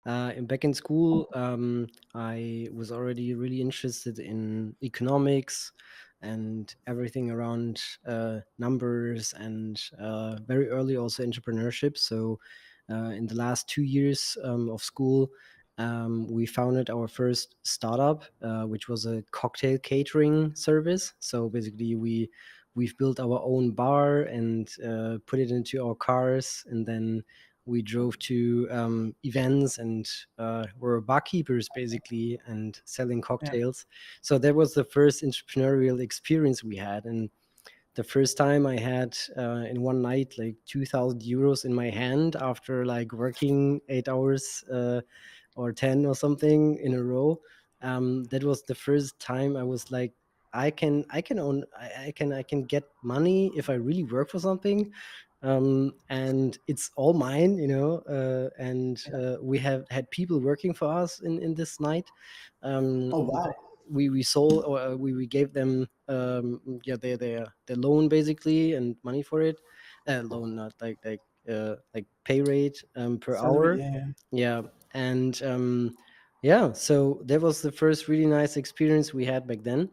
And back in school, I was already really interested in economics and everything around numbers, and very early also entrepreneurship. So, in the last 2 years of school, we founded our first startup, which was a cocktail catering service. So basically, we've built our own bar and put it into our cars, and then we drove to events and were barkeepers basically and selling Yeah. cocktails. So that was the first entrepreneurial experience we had. And the first time I had in one night like 2,000 euros in my hand after like working 8 hours or 10 or something in a row. That was the first time I was like, I can get money if I really work for something, and it's all mine, and Yeah. we have had people working for us in this night. Oh um, wow. we sold, or we gave them yeah, their loan basically, and money for it. Loan, not like pay rate per Salary. hour. Yeah. Yeah. Yeah. And yeah, so that was the first really nice experience we had back then.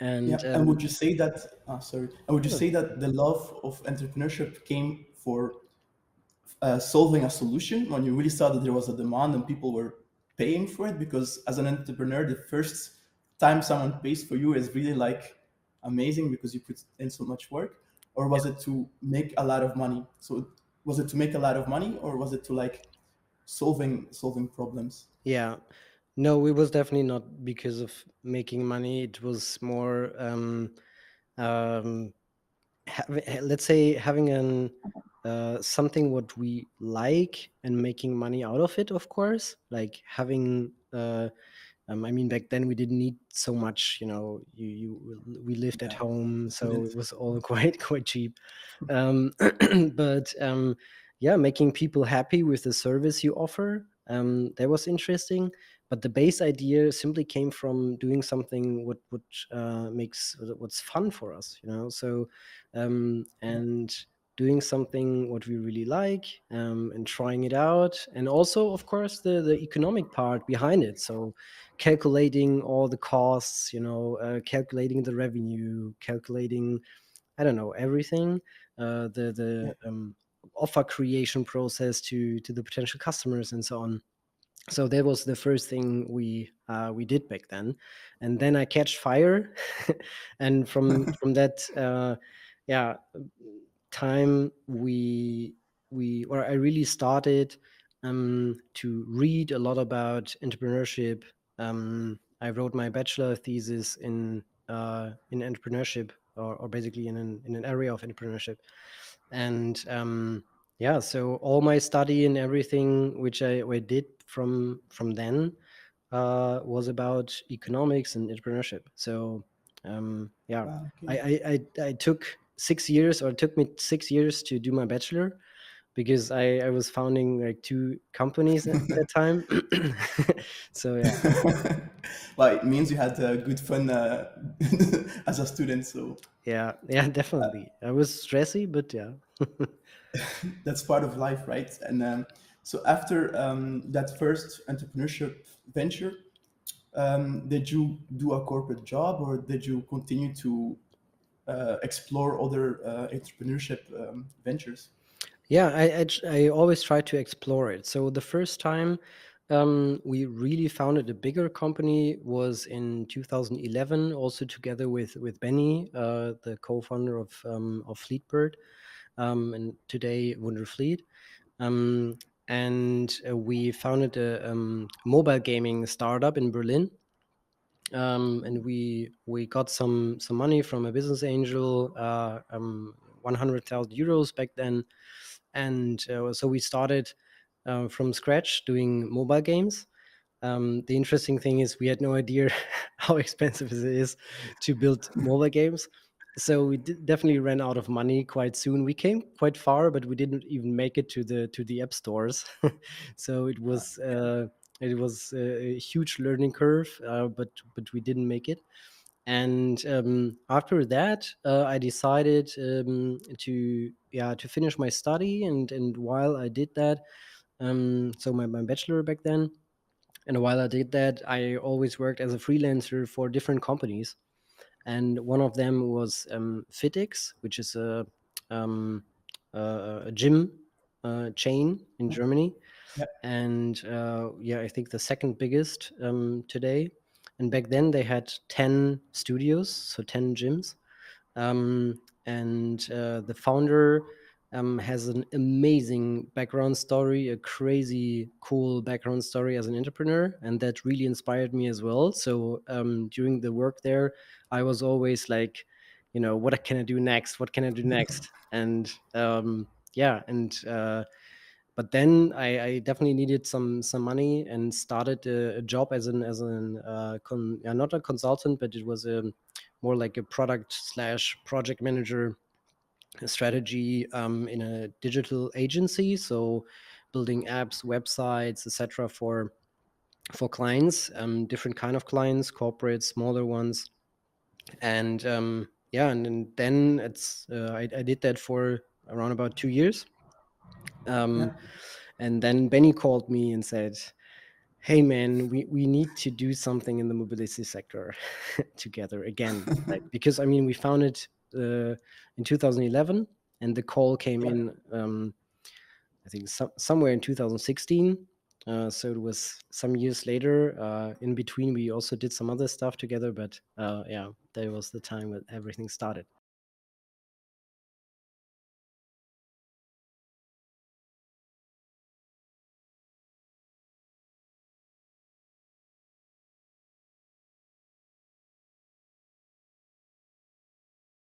And Yeah. And would you say that? Sorry. And would you yeah, say that the love of entrepreneurship came for solving a solution when you really saw that there was a demand and people were paying for it? Because as an entrepreneur, the first time someone pays for you is really like amazing because you put in so much work. Or was it to make a lot of money? So was it to make a lot of money, or was it to like solving problems? yeah. No, it was definitely not because of making money. It was more um let's say having an something what we like and making money out of it, of course, like having I mean, back then we didn't need so much, we lived at Yeah, home, so it student. was all quite cheap. um, but yeah, making people happy with the service you offer, that was interesting. But the base idea simply came from doing something what makes what's fun for us, so Yeah. and doing something what we really like, and trying it out, and also of course the economic part behind it. So calculating all the costs, calculating the revenue, calculating, I don't know, everything, Yeah. the offer creation process to the potential customers and so on. So that was the first thing we did back then. And then I catch fire, and from that yeah time, we or I really started to read a lot about entrepreneurship. I wrote my bachelor thesis in entrepreneurship, or basically in an area of entrepreneurship. And yeah, so all my study and everything which I did from then was about economics and entrepreneurship. So yeah, Wow. I, Okay. I I took 6 years, or it took me 6 years to do my bachelor, because I was founding like two companies at that time. So yeah, Well, it means you had good fun as a student, so yeah, definitely. I was stressy, but yeah. that's part of life, right? And so after that first entrepreneurship venture, did you do a corporate job, or did you continue to explore other entrepreneurship ventures? Yeah, I always try to explore it. So the first time we really founded a bigger company was in 2011, also together with Benny, the co-founder of Fleetbird, and today Wonderfleet. Um, and we founded a mobile gaming startup in Berlin. And we got some money from a business angel, 100,000 euros back then. And so we started from scratch doing mobile games. The interesting thing is we had no idea how expensive it is to build mobile games. So we definitely ran out of money quite soon. We came quite far, but we didn't even make it to the app stores. So it was a huge learning curve, but we didn't make it. And after that, I decided to finish my study. And while I did that, so my bachelor back then. And while I did that, I always worked as a freelancer for different companies. And one of them was FitX, which is um, a gym chain in Germany. Yeah. And yeah, I think the second biggest today. And back then they had 10 studios, so 10 gyms. And the founder has an amazing background story, a crazy cool background story as an entrepreneur, and that really inspired me as well. So during the work there, I was always like, what can I do next? What can I do next? And yeah, and but then I definitely needed some money and started a job yeah, not a consultant, but it was more like a product slash project manager strategy in a digital agency. So building apps, websites, etc. for clients, different kind of clients, corporate, smaller ones. And yeah, and then I did that for around about 2 years. Yeah. um, and then Benny called me and said, hey man, we need to do something in the mobility sector together again, like, because I mean we founded in 2011, and the call came Yeah. in I think somewhere in 2016. So it was some years later. In between we also did some other stuff together, but yeah, that was the time that everything started.